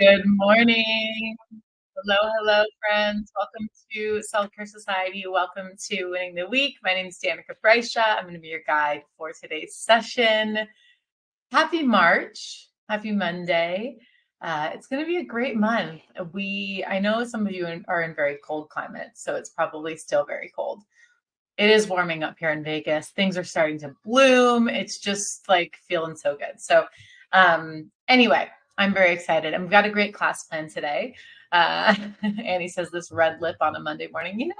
Good morning. Hello, hello, friends. Welcome to Self Care Society. Welcome to Winning the Week. My name is Danica Breisha. I'm going to be your guide for today's session. Happy March. Happy Monday. It's going to be a great month. I know some of you are in very cold climates, so it's probably still very cold. It is warming up here in Vegas. Things are starting to bloom. It's just like feeling so good. So, anyway, I'm very excited. And we've got a great class plan today. Annie says this red lip on a Monday morning,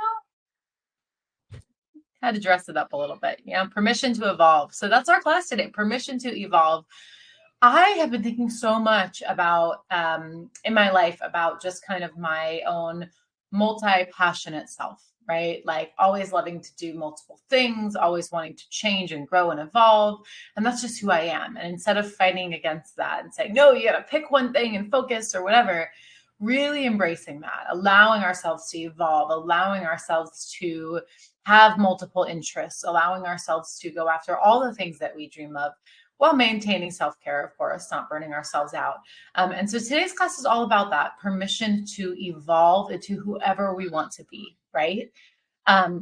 had to dress it up a little bit, permission to evolve. So that's our class today, permission to evolve. I have been thinking so much about, in my life, about just kind of my own multi-passionate self, right? Like always loving to do multiple things, always wanting to change and grow and evolve. And that's just who I am. And instead of fighting against that and saying, no, you got to pick one thing and focus or whatever, really embracing that, allowing ourselves to evolve, allowing ourselves to have multiple interests, allowing ourselves to go after all the things that we dream of while maintaining self-care, of course, not burning ourselves out. And so today's class is all about that, permission to evolve into whoever we want to be, right?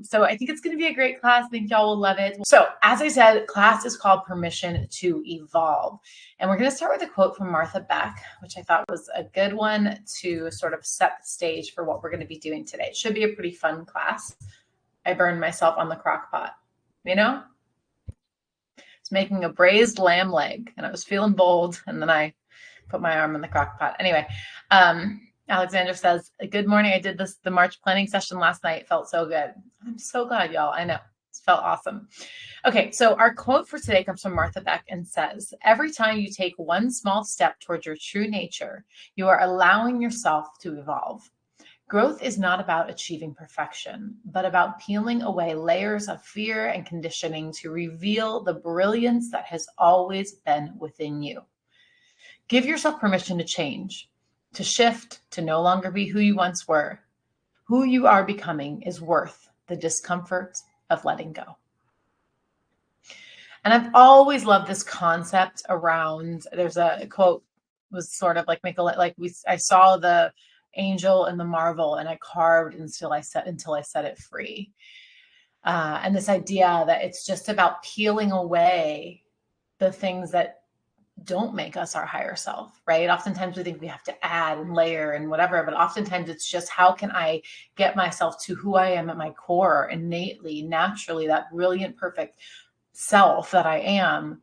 So I think it's going to be a great class. I think y'all will love it. So as I said, class is called Permission to Evolve. And we're going to start with a quote from Martha Beck, which I thought was a good one to sort of set the stage for what we're going to be doing today. It should be a pretty fun class. I burned myself on the crock pot, making a braised lamb leg and I was feeling bold. And then I put my arm in the crock pot. Anyway, Alexandra says, good morning. I did the March planning session last night. It felt so good. I'm so glad, y'all. I know it felt awesome. Okay. So our quote for today comes from Martha Beck and says, every time you take one small step towards your true nature, you are allowing yourself to evolve. Growth is not about achieving perfection, but about peeling away layers of fear and conditioning to reveal the brilliance that has always been within you. Give yourself permission to change, to shift, to no longer be who you once were. Who you are becoming is worth the discomfort of letting go. And I've always loved this concept around, there's a quote was sort of like, I saw the angel and the marvel and I carved until I set it free. And this idea that it's just about peeling away the things that don't make us our higher self, right? Oftentimes we think we have to add and layer and whatever, but oftentimes it's just how can I get myself to who I am at my core, innately, naturally, that brilliant, perfect self that I am.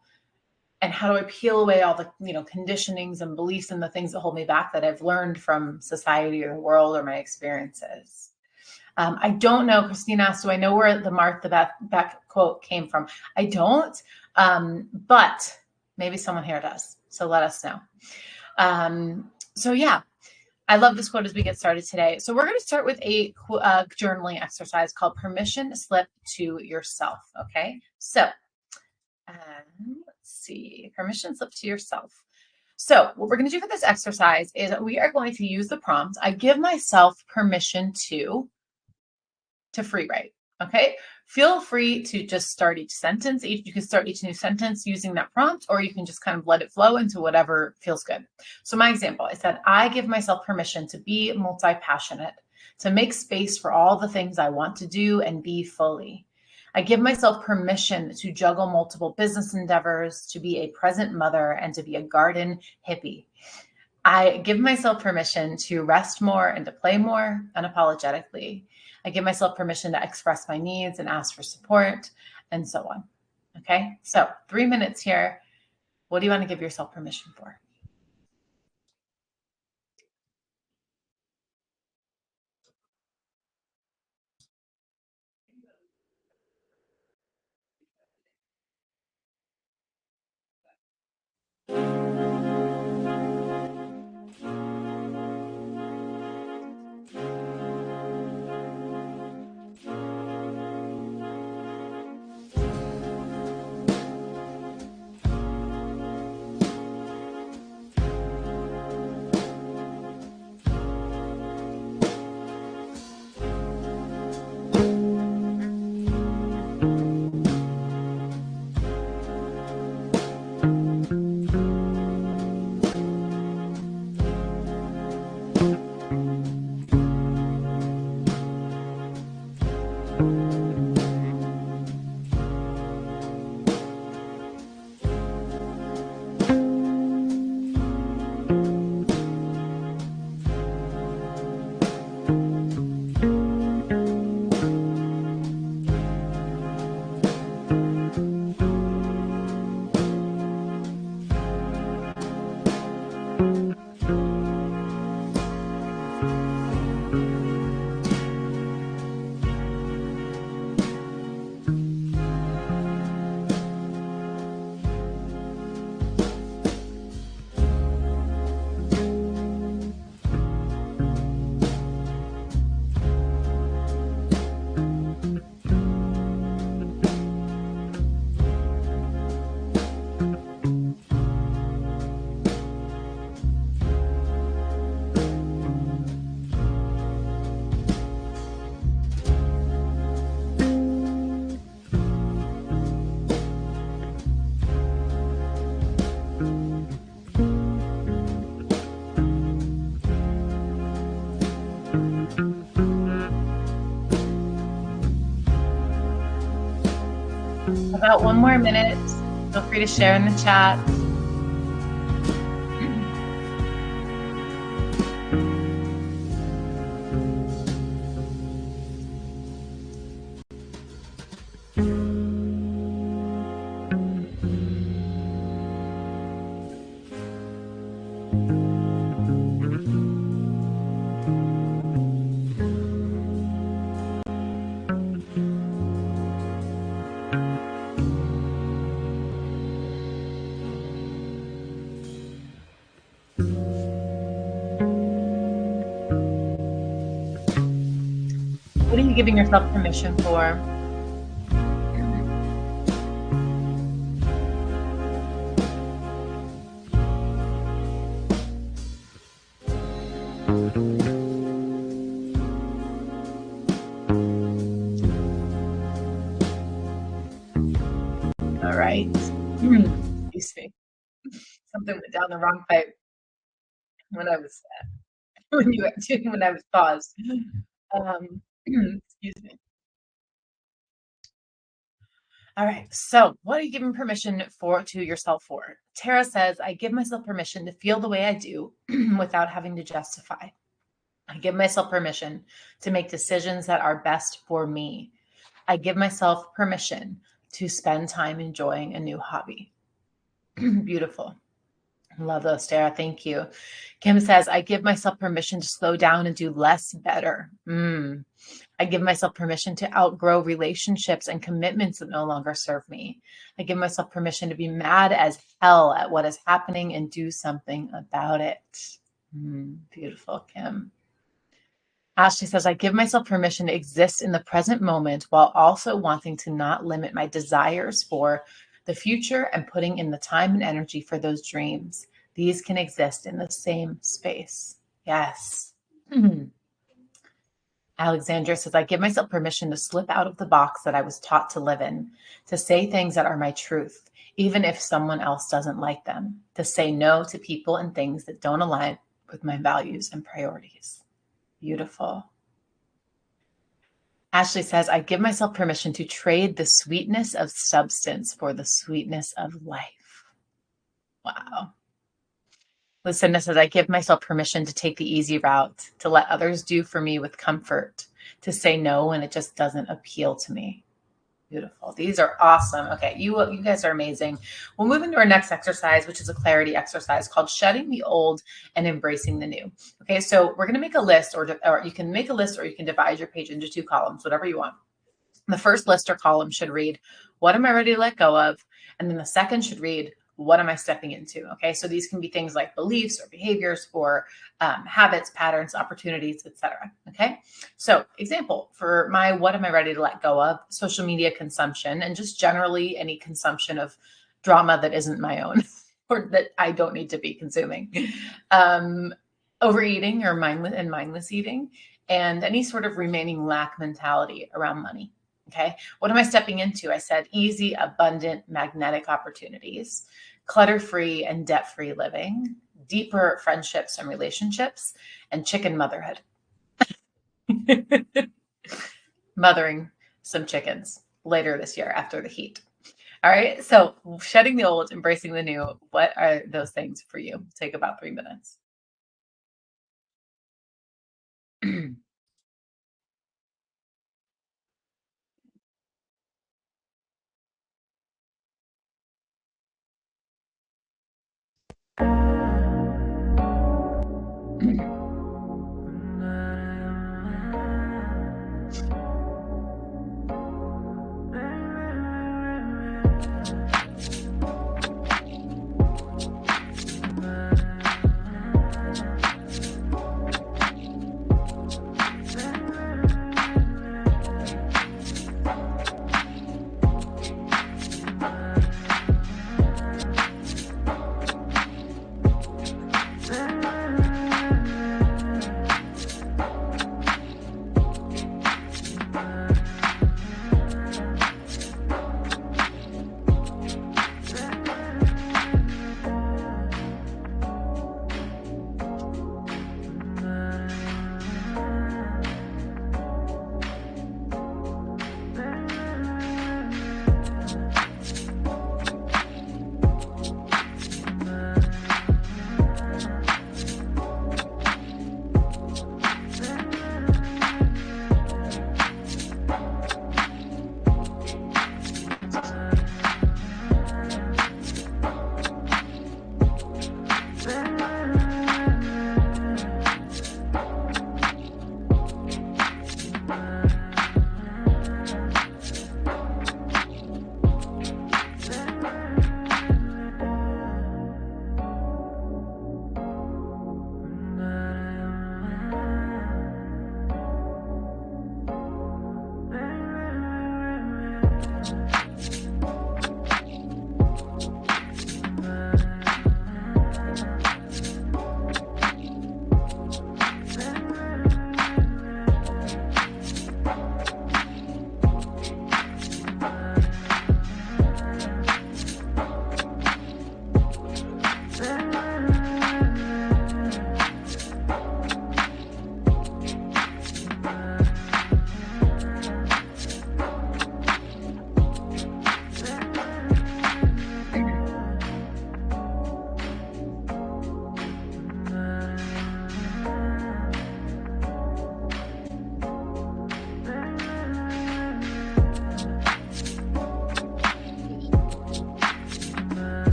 And how do I peel away all the, conditionings and beliefs and the things that hold me back that I've learned from society or the world or my experiences? I don't know. Christine asked, do I know where the Martha Beck quote came from? I don't, but maybe someone here does. So let us know. So yeah, I love this quote as we get started today. So we're going to start with a journaling exercise called Permission Slip to Yourself. Okay. So let's see, permission slip to yourself. So what we're going to do for this exercise is we are going to use the prompt. I give myself permission to free write. Okay. Feel free to just start each sentence. You can start each new sentence using that prompt, or you can just kind of let it flow into whatever feels good. So my example, I said, I give myself permission to be multi-passionate, to make space for all the things I want to do and be fully. I give myself permission to juggle multiple business endeavors, to be a present mother, and to be a garden hippie. I give myself permission to rest more and to play more unapologetically. I give myself permission to express my needs and ask for support, and so on. Okay, so 3 minutes here. What do you want to give yourself permission for? about one more minute. Feel free to share in the chat. What are you giving yourself permission for? All right. Excuse me. Something went down the wrong pipe when I was when I was paused. Excuse me. All right. So, what are you giving permission to yourself for? Tara says, I give myself permission to feel the way I do without having to justify. I give myself permission to make decisions that are best for me. I give myself permission to spend time enjoying a new hobby. Beautiful. Love those, Tara. Thank you. Kim says, I give myself permission to slow down and do less better. I give myself permission to outgrow relationships and commitments that no longer serve me. I give myself permission to be mad as hell at what is happening and do something about it. Beautiful, Kim. Ashley says, I give myself permission to exist in the present moment while also wanting to not limit my desires for the future and putting in the time and energy for those dreams. These can exist in the same space. Yes. Alexandra says, I give myself permission to slip out of the box that I was taught to live in, to say things that are my truth, even if someone else doesn't like them, to say no to people and things that don't align with my values and priorities. Beautiful. Ashley says, I give myself permission to trade the sweetness of substance for the sweetness of life. Wow. Lucinda says, I give myself permission to take the easy route, to let others do for me with comfort, to say no when it just doesn't appeal to me. Beautiful. These are awesome. Okay, you guys are amazing. We'll move into our next exercise, which is a clarity exercise called shedding the old and embracing the new. Okay, so we're going to make a list, or you can make a list, or you can divide your page into 2 columns, whatever you want. The first list or column should read, what am I ready to let go of? And then the second should read, what am I stepping into? Okay, so these can be things like beliefs or behaviors or habits, patterns, opportunities, etc. Okay, so example for my what am I ready to let go of? Social media consumption and just generally any consumption of drama that isn't my own or that I don't need to be consuming. Overeating or mindless eating, and any sort of remaining lack mentality around money. Okay, what am I stepping into? I said easy, abundant, magnetic opportunities, clutter-free and debt-free living, deeper friendships and relationships, and chicken motherhood. Mothering some chickens later this year after the heat. All right, so shedding the old, embracing the new. What are those things for you? Take about 3 minutes.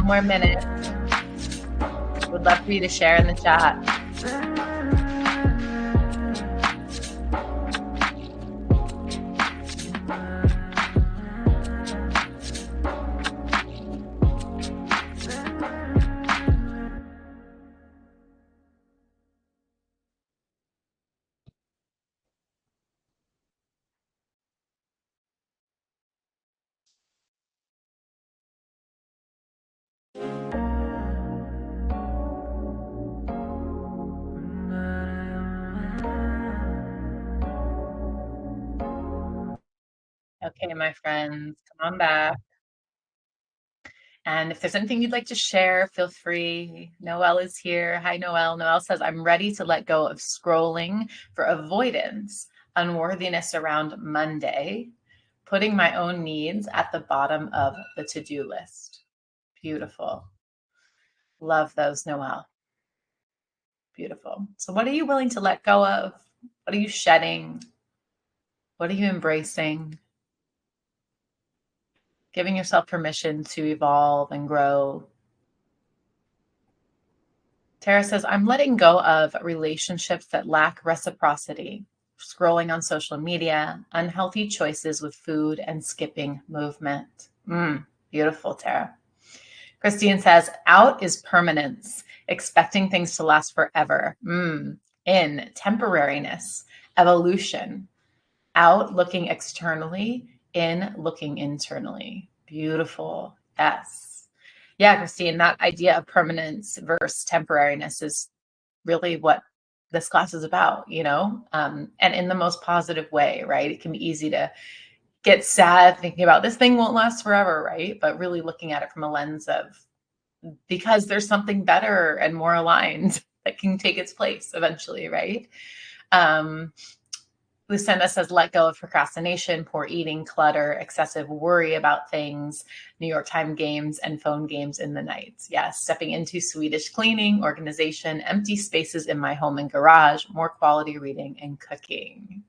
more minute. Would love for you to share in the chat. Okay, my friends, come on back. And if there's anything you'd like to share, feel free. Noelle is here. Hi, Noelle. Noelle says, I'm ready to let go of scrolling for avoidance, unworthiness around Monday, putting my own needs at the bottom of the to-do list. Beautiful. Love those, Noelle. Beautiful. So what are you willing to let go of? What are you shedding? What are you embracing? Giving yourself permission to evolve and grow. Tara says, I'm letting go of relationships that lack reciprocity, scrolling on social media, unhealthy choices with food, and skipping movement. Beautiful, Tara. Christine says, out is permanence, expecting things to last forever. In temporariness, evolution, out looking externally, in looking internally. Beautiful. Yes. Yeah, Christine, that idea of permanence versus temporariness is really what this class is about, and in the most positive way, right? It can be easy to get sad thinking about this thing won't last forever, right? But really looking at it from a lens of because there's something better and more aligned that can take its place eventually, right? Lucinda says, let go of procrastination, poor eating, clutter, excessive worry about things, New York Time games, and phone games in the nights. Yes, stepping into Swedish cleaning, organization, empty spaces in my home and garage, more quality reading and cooking.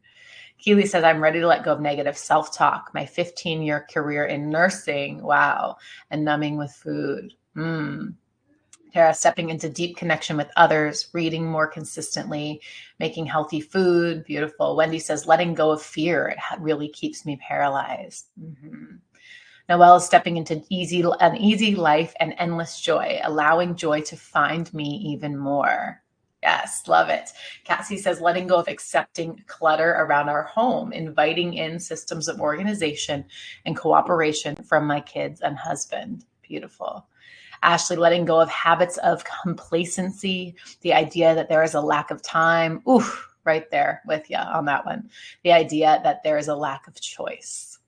Keely says, I'm ready to let go of negative self-talk, my 15-year career in nursing, wow, and numbing with food. Tara, stepping into deep connection with others, reading more consistently, making healthy food. Beautiful. Wendy says, letting go of fear. It really keeps me paralyzed. Noelle is stepping into an easy life and endless joy, allowing joy to find me even more. Yes, love it. Cassie says, letting go of accepting clutter around our home, inviting in systems of organization and cooperation from my kids and husband. Beautiful. Ashley, letting go of habits of complacency, the idea that there is a lack of time. Oof, right there with you on that one. The idea that there is a lack of choice.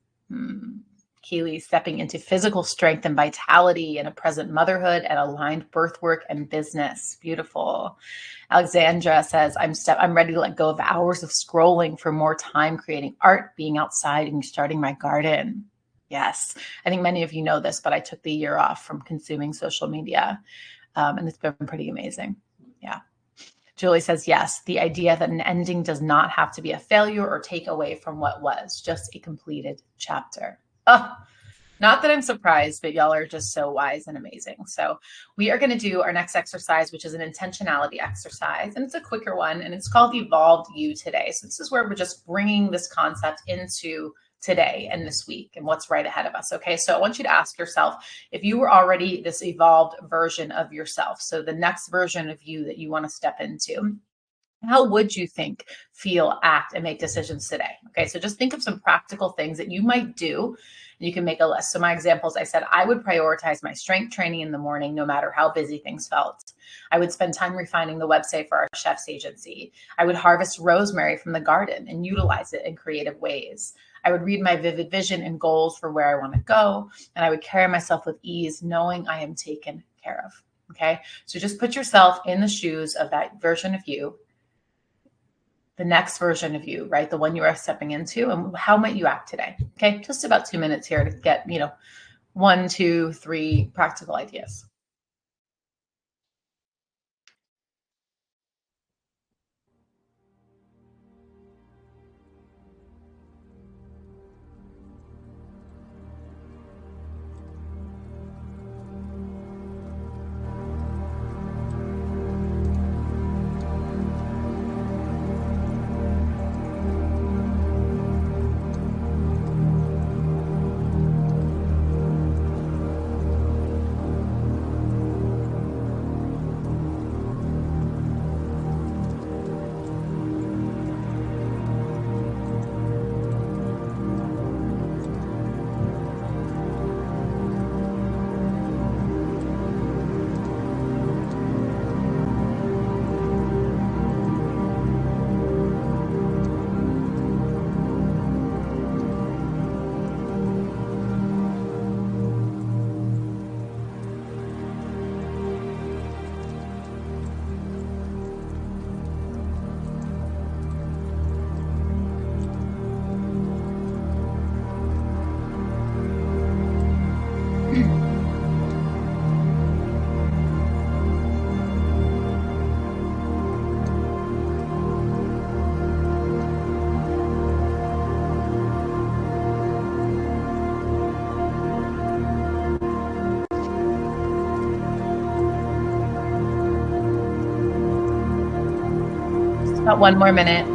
Keely, stepping into physical strength and vitality in a present motherhood and aligned birth work and business. Beautiful. Alexandra says, I'm ready to let go of hours of scrolling for more time creating art, being outside, and starting my garden. Yes. I think many of you know this, but I took the year off from consuming social media, and it's been pretty amazing. Yeah. Julie says, yes, the idea that an ending does not have to be a failure or take away from what was, just a completed chapter. Oh, not that I'm surprised, but y'all are just so wise and amazing. So we are going to do our next exercise, which is an intentionality exercise. And it's a quicker one, and it's called Evolved You Today. So this is where we're just bringing this concept into today and this week and what's right ahead of us. Okay. So I want you to ask yourself if you were already this evolved version of yourself. So the next version of you that you want to step into, how would you think, feel, act, and make decisions today? Okay, so just think of some practical things that you might do. And you can make a list. So my examples, I said, I would prioritize my strength training in the morning, no matter how busy things felt. I would spend time refining the website for our chef's agency. I would harvest rosemary from the garden and utilize it in creative ways. I would read my vivid vision and goals for where I want to go. And I would carry myself with ease, knowing I am taken care of. Okay, so just put yourself in the shoes of that version of you, the next version of you, right? The one you are stepping into, and how might you act today? Okay, just about 2 minutes here to get, 1, 2, 3 practical ideas. Got one more minute.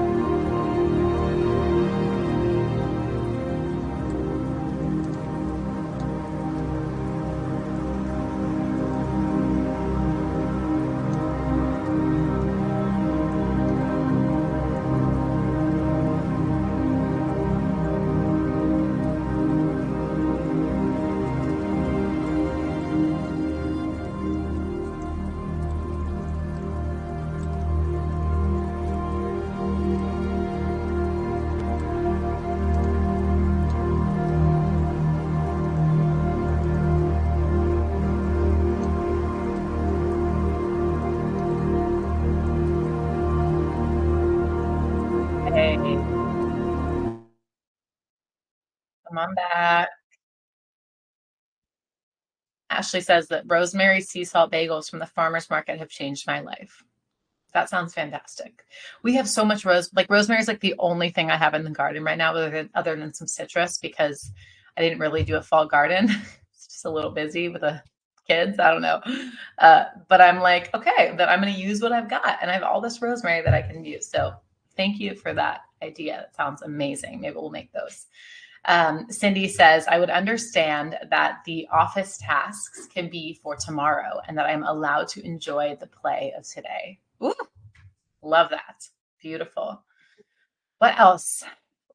Hey, come on back. Ashley says that rosemary sea salt bagels from the farmer's market have changed my life. That sounds fantastic. We have so much rosemary is like the only thing I have in the garden right now, other than some citrus, because I didn't really do a fall garden. It's just a little busy with the kids. I don't know. But I'm like, okay, then I'm going to use what I've got. And I have all this rosemary that I can use. So thank you for that idea. That sounds amazing. Maybe we'll make those. Cindy says, I would understand that the office tasks can be for tomorrow and that I'm allowed to enjoy the play of today. Ooh, love that. Beautiful. What else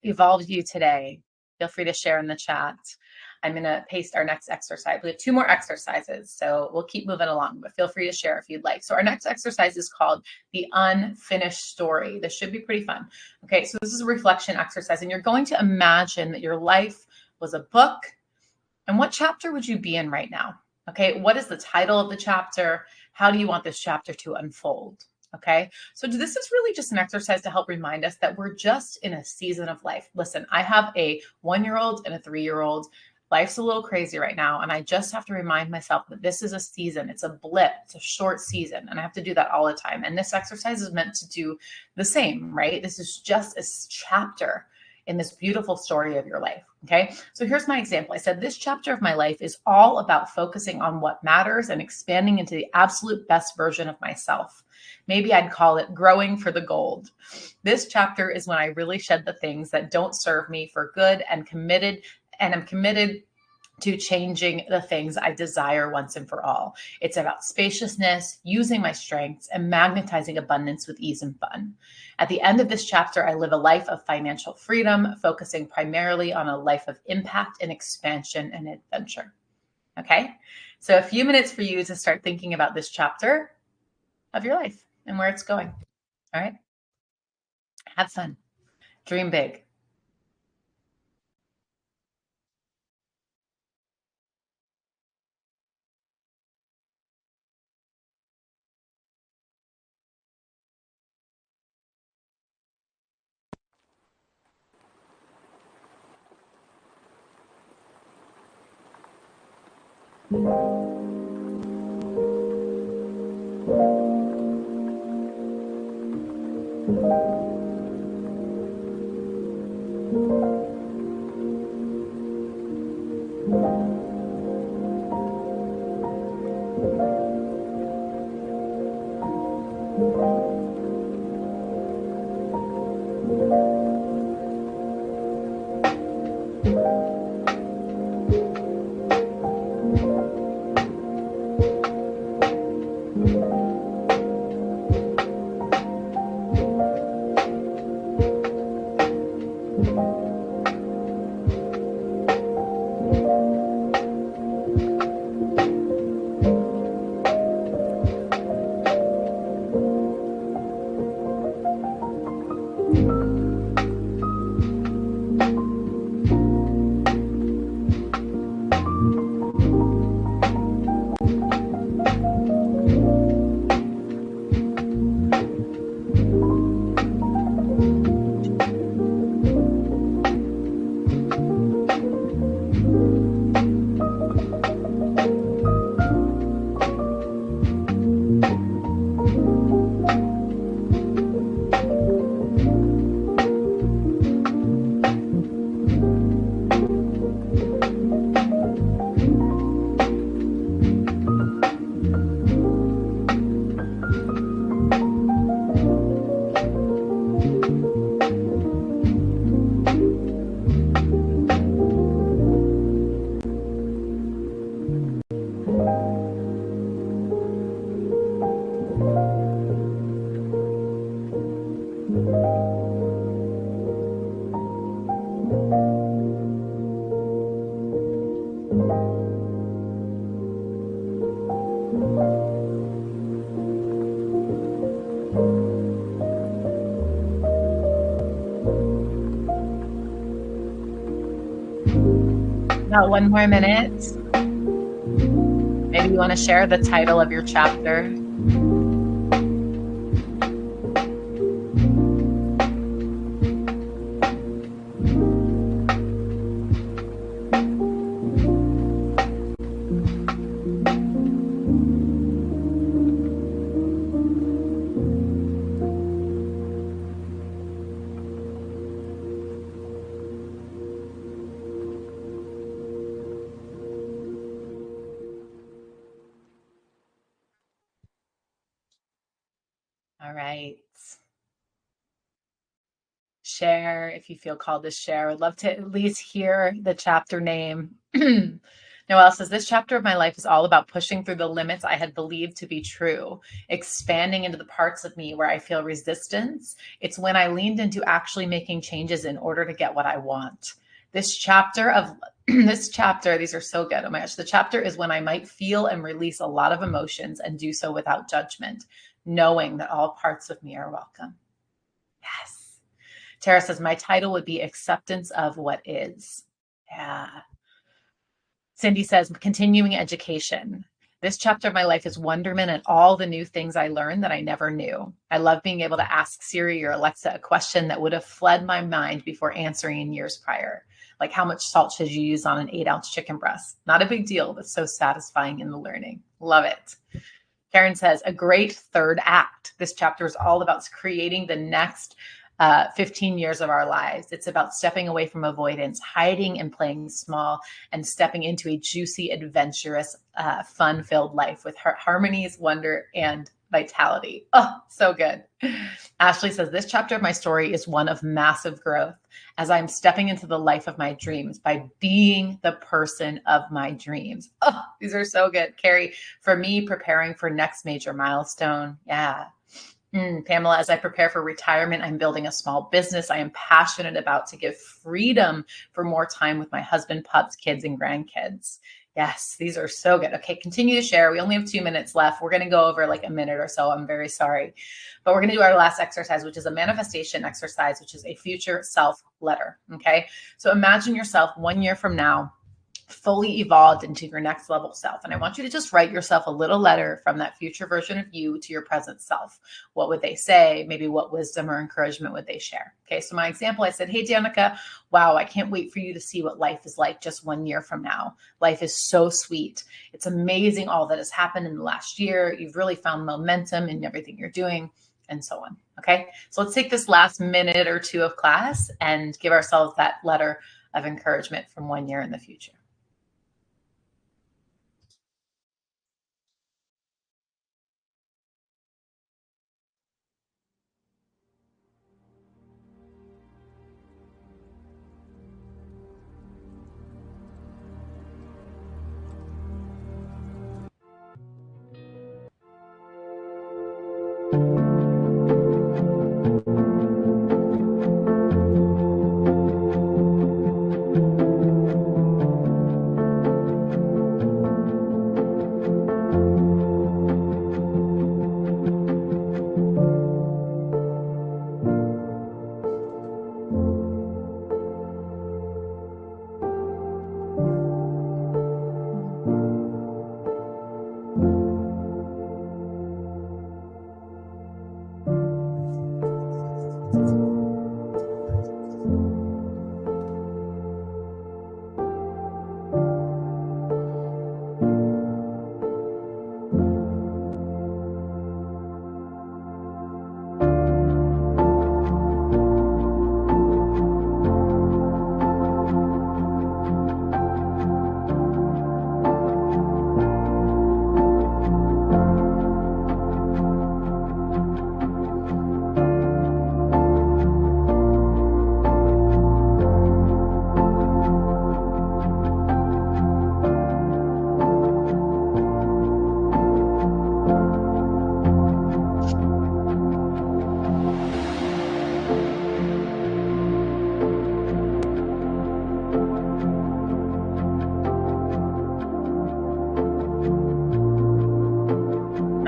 evolved you today? Feel free to share in the chat. I'm going to paste our next exercise. We have 2 more exercises, so we'll keep moving along, but feel free to share if you'd like. So our next exercise is called the unfinished story. This should be pretty fun. Okay, so this is a reflection exercise, and you're going to imagine that your life was a book, and what chapter would you be in right now? Okay, what is the title of the chapter? How do you want this chapter to unfold? Okay, so this is really just an exercise to help remind us that we're just in a season of life. Listen, I have a 1-year-old and a 3-year-old. Life's a little crazy right now, and I just have to remind myself that this is a season. It's a blip. It's a short season, and I have to do that all the time. And this exercise is meant to do the same, right? This is just a chapter in this beautiful story of your life. Okay, so here's my example. I said this chapter of my life is all about focusing on what matters and expanding into the absolute best version of myself. Maybe I'd call it growing for the gold. This chapter is when I really shed the things that don't serve me for good and I'm committed to changing the things I desire once and for all. It's about spaciousness, using my strengths, and magnetizing abundance with ease and fun. At the end of this chapter, I live a life of financial freedom, focusing primarily on a life of impact and expansion and adventure. Okay? So a few minutes for you to start thinking about this chapter of your life and where it's going. All right? Have fun. Dream big. About one more minute. Maybe you want to share the title of your chapter. All right. Share if you feel called to share. I'd love to at least hear the chapter name. Noelle says, this chapter of my life is all about pushing through the limits I had believed to be true, expanding into the parts of me where I feel resistance. It's when I leaned into actually making changes in order to get what I want. This chapter of this chapter, these are so good. Oh my gosh. The chapter is when I might feel and release a lot of emotions and do so without judgment, knowing that all parts of me are welcome. Yes. Tara says, my title would be Acceptance of What Is. Yeah. Cindy says, continuing education. This chapter of my life is wonderment at all the new things I learned that I never knew. I love being able to ask Siri or Alexa a question that would have fled my mind before answering in years prior. Like, how much salt should you use on an 8-ounce chicken breast? Not a big deal, but so satisfying in the learning. Love it. Karen says, a great third act. This chapter is all about creating the next 15 years of our lives. It's about stepping away from avoidance, hiding and playing small, and stepping into a juicy, adventurous, fun-filled life with harmonies, wonder, and vitality. Oh, so good. Ashley says, this chapter of my story is one of massive growth as I'm stepping into the life of my dreams by being the person of my dreams. Oh, these are so good. Carrie, for me, preparing for next major milestone. Yeah. Pamela, as I prepare for retirement, I'm building a small business I am passionate about to give freedom for more time with my husband, pups, kids, and grandkids. Yes, these are so good. Okay, continue to share. We only have 2 minutes left. We're going to go over like a minute or so. I'm very sorry. But we're going to do our last exercise, which is a manifestation exercise, which is a future self letter. Okay, so imagine yourself 1 year from now, fully evolved into your next level self. And I want you to just write yourself a little letter from that future version of you to your present self. What would they say? Maybe what wisdom or encouragement would they share? Okay, so my example, I said, hey, Danica, wow, I can't wait for you to see what life is like just 1 year from now. Life is so sweet. It's amazing all that has happened in the last year. You've really found momentum in everything you're doing, and so on. Okay, so let's take this last minute or two of class and give ourselves that letter of encouragement from 1 year in the future.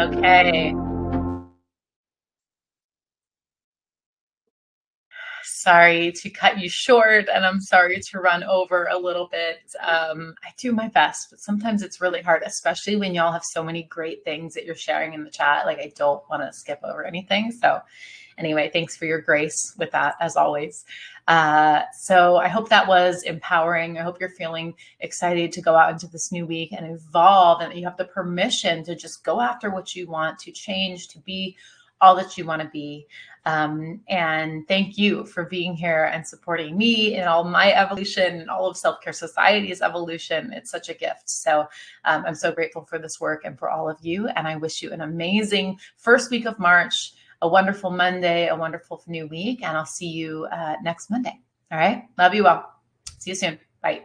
Okay. Sorry to cut you short, and I'm sorry to run over a little bit. I do my best, but sometimes it's really hard, especially when y'all have so many great things that you're sharing in the chat. Like, I don't want to skip over anything. So, anyway, thanks for your grace with that, as always. So, I hope that was empowering. I hope you're feeling excited to go out into this new week and evolve, and that you have the permission to just go after what you want, to change, to be all that you want to be. And thank you for being here and supporting me in all my evolution and all of Self Care Society's evolution. It's such a gift. So I'm so grateful for this work and for all of you. And I wish you an amazing first week of March, a wonderful Monday, a wonderful new week. And I'll see you next Monday. All right. Love you all. See you soon. Bye.